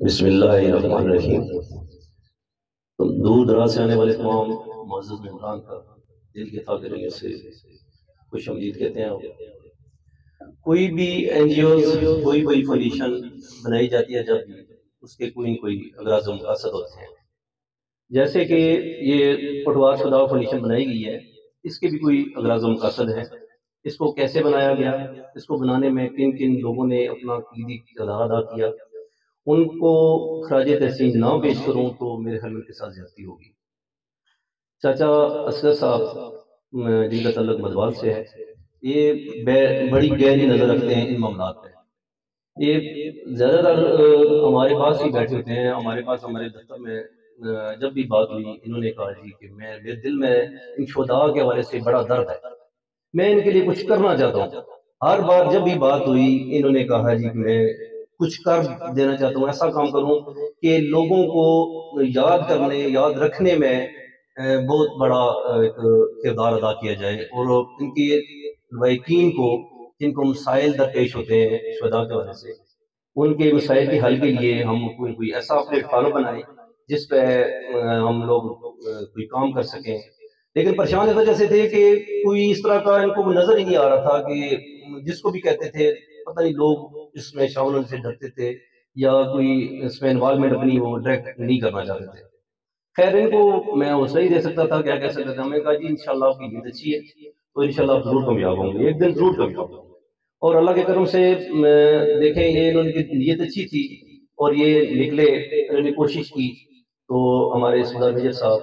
بسم اللہ الرحمن الرحیم۔ دور دراز سے آنے والے تمام معزز مہمان کا دل کے تھا سے خوش آمدید کہتے ہیں۔ کوئی بھی این جی اوز، کوئی فاؤنڈیشن بنائی جاتی ہے جب بھی اس کے کوئی نہ کوئی اغراض و مقاصد ہوتے ہیں۔ جیسے کہ یہ پٹوار شدہ فاؤنڈیشن بنائی گئی ہے، اس کے بھی کوئی اغراض و مقاصد ہیں۔ اس کو کیسے بنایا گیا، اس کو بنانے میں کن کن لوگوں نے اپنا کلیدی کردار ادا کیا، ان کو خراج تحسین نہ پیش کروں تو میرے خیال میں کے ساتھ زیادتی ہوگی۔ چاچا اصغر صاحب جن کا تعلق مدوال سے ہے، یہ بڑی گہری نظر رکھتے ہیں ان معاملات پہ۔ یہ زیادہ تر ہمارے پاس ہی بیٹھے ہوتے ہیں، ہمارے پاس ہمارے دفتر میں جب بھی بات ہوئی انہوں نے کہا جی کہ میرے دل میں ان شہداء کے حوالے سے بڑا درد ہے، میں ان کے لیے کچھ کرنا چاہتا ہوں۔ ہر بار جب بھی بات ہوئی انہوں نے کہا جی کہ میں کچھ کر دینا چاہتا ہوں، ایسا کام کروں کہ لوگوں کو یاد کرنے، یاد رکھنے میں بہت بڑا ایک کردار ادا کیا جائے، اور ان کی لواحقین کو جن کو مسائل درپیش ہوتے ہیں شہداء کے وجہ سے، ان کے مسائل کے حل کے لیے ہم کوئی ایسا پلیٹ فارم بنائیں جس پہ ہم لوگ کوئی کام کر سکیں۔ لیکن پریشان اس وجہ سے تھے کہ کوئی اس طرح کا ان کو نظر ہی نہیں آ رہا تھا کہ جس کو بھی کہتے تھے پتہ نہیں لوگ اس میں شامل ہونے سے ڈرتے تھے یا کوئی اس میں انوالومنٹ اپنی وہ ڈائریکٹ نہیں کرنا چاہتے تھے۔ خیر ان کو میں حوصلہ ہی دے سکتا تھا، کیا کہہ سکتا تھا۔ میں نے کہا جی انشاءاللہ آپ کی نیت اچھی ہے تو انشاءاللہ آپ ضرور کامیاب ہوں گے، ایک دن ضرور کامیاب ہوں گے۔ اور اللہ کے کرم سے دیکھیں یہ انہوں کی نیت اچھی تھی اور یہ نکلے، انہوں نے کوشش کی تو ہمارے صدر میجر صاحب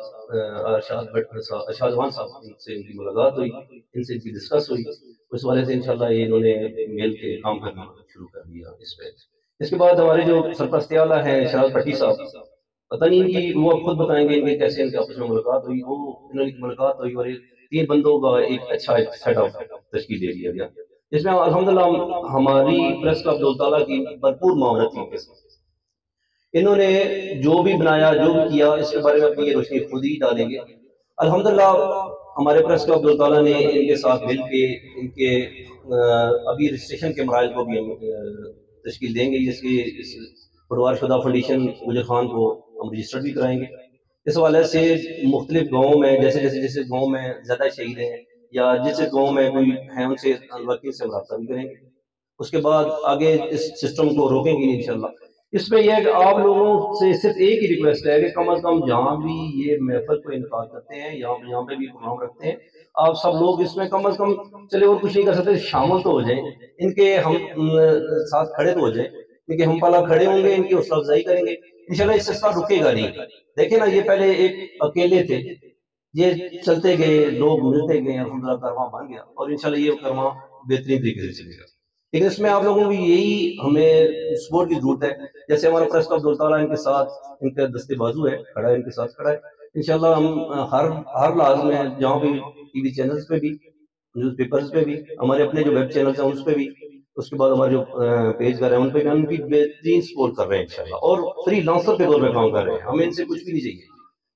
ارشاد صاحب سے ان کی ملاقات ہوئی، ان سے ان کی ڈسکس ہوئی، اس والے سے انشاءاللہ یہ انہوں نے مل کے کام کرنا شروع کر دیا اس پہ۔ اس کے بعد ہمارے جو سرپرست اعلیٰ ہیں شہزاد بھٹی صاحب، پتہ نہیں ان کی وہ خود بتائیں گے ان کے کیسے ان کے آپس میں ملاقات ہوئی، وہ انہوں نے ملاقات ہوئی اور 3 بندوں کا ایک اچھا سیٹ اپ تشکیل دے دیا گیا، جس میں الحمدللہ ہماری پریس کلب دولت تعالیٰ کی بھرپور معاونت تھی ان کے ساتھ۔ انہوں نے جو بھی بنایا، جو بھی کیا، اس کے بارے میں اپنی یہ روشنی خود ہی ڈالیں گے۔ الحمدللہ ہمارے پریس کلب دولت تعالیٰ نے ان کے ساتھ مل کے ان کے ابھی رجسٹریشن کے مراحل کو بھی ہم تشکیل دیں گے، جس کی پٹوار شدہ فاؤنڈیشن گجر خان کو ہم رجسٹر بھی کرائیں گے۔ اس حوالے سے مختلف گاؤں میں جیسے گاؤں میں زیادہ شہید ہیں یا جس گاؤں میں کوئی ہے ان سے وکیل سے رابطہ بھی کریں گے۔ اس کے بعد آگے اس سسٹم کو روکیں گے انشاءاللہ۔ اس میں یہ ہے کہ آپ لوگوں سے صرف ایک ہی ریکویسٹ ہے کہ کم از کم جہاں بھی یہ محفل کو انعقاد کرتے ہیں، یہاں پہ بھی پروگرام رکھتے ہیں، آپ سب لوگ اس میں کم از کم چلے اور کچھ نہیں کر سکتے شامل تو ہو جائیں، ان کے ہم ساتھ کھڑے تو ہو جائیں، کیونکہ ہم پہلا کھڑے ہوں گے، ان کی حوصلہ افزائی کریں گے انشاءاللہ۔ اس سلسلہ رکے گا نہیں۔ دیکھیں نا یہ پہلے ایک اکیلے تھے، یہ چلتے گئے، لوگ ملتے گئے، الحمدللہ کارواں بن گیا اور انشاءاللہ یہ کارواں بہترین طریقے سے چلے گا۔ لیکن اس میں آپ لوگوں کی یہی ہمیں سپورٹ کی ضرورت ہے، جیسے ہمارا پریس کلب دولت تعالیٰ ان کے ساتھ ان کے دستے بازو ہے، کھڑا ہے، ان کے ساتھ کھڑا ہے۔ انشاءاللہ ہم ہر لحاظ میں جہاں بھی ٹی وی چینلز پہ بھی، نیوز پیپرز پہ بھی، ہمارے اپنے جو ویب چینلز ہیں اس پہ بھی، اس کے بعد ہمارے جو پیج کر رہے ہیں ان پہ بھی ہم ان کی بہترین سپورٹ کر رہے ہیں انشاءاللہ، اور فری لانسر کے طور پہ کام کر رہے ہیں، ہمیں ان سے کچھ بھی نہیں چاہیے۔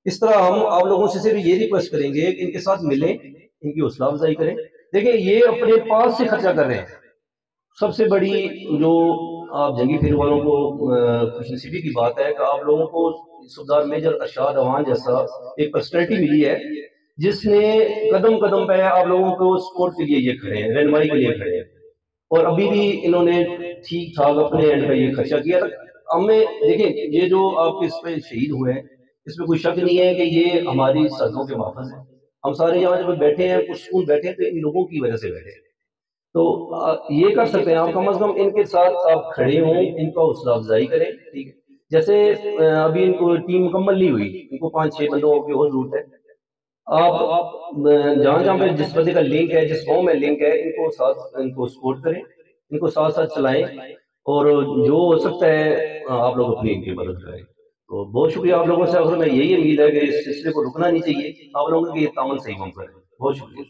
اس طرح ہم آپ لوگوں سے صرف یہ ریکویسٹ کریں گے کہ ان کے ساتھ ملیں، ان کی حوصلہ افزائی کریں۔ دیکھیں یہ اپنے پاس سے خرچہ کر رہے ہیں۔ سب سے بڑی جو آپ جنگی پھیر والوں کو خوش نصیبی کی بات ہے کہ آپ لوگوں کو صوبیدار میجر ارشاد اوان جیسا ایک پرسنالٹی ملی ہے جس نے قدم قدم پہ آپ لوگوں کو سپورٹ کے لیے یہ کھڑے ہیں، رہنمائی کے لیے کھڑے ہیں، اور ابھی بھی انہوں نے ٹھیک ٹھاک اپنے اینڈ پہ یہ خرچہ کیا۔ ہمیں دیکھیں یہ جو آپ اس پہ شہید ہوئے ہیں اس میں کوئی شک نہیں ہے کہ یہ ہماری سرحدوں کے محافظ ہیں۔ ہم سارے یہاں جب بیٹھے ہیں کچھ سکون بیٹھے ہیں تو ان لوگوں کی وجہ سے بیٹھے ہیں۔ تو یہ کر سکتے ہیں آپ کم از کم ان کے ساتھ آپ کھڑے ہوں، ان کا حوصلہ افزائی کریں، ٹھیک ہے۔ جیسے ابھی ان کو ٹیم مکمل نہیں ہوئی، ان کو 5-6 بندوں کی اور ضرورت ہے۔ آپ جہاں پہ جس بندے کا لنک ہے، جس قوم میں لنک ہے، ان کو سپورٹ کریں، ان کو ساتھ ساتھ چلائیں، اور جو ہو سکتا ہے آپ لوگ اپنی ان کی مدد کریں۔ تو بہت شکریہ آپ لوگوں سے، آخر میں یہی امید ہے کہ اس سلسلے کو رکنا نہیں چاہیے، آپ لوگوں کے یہ تعاون صحیح ہم کریں۔ بہت شکریہ۔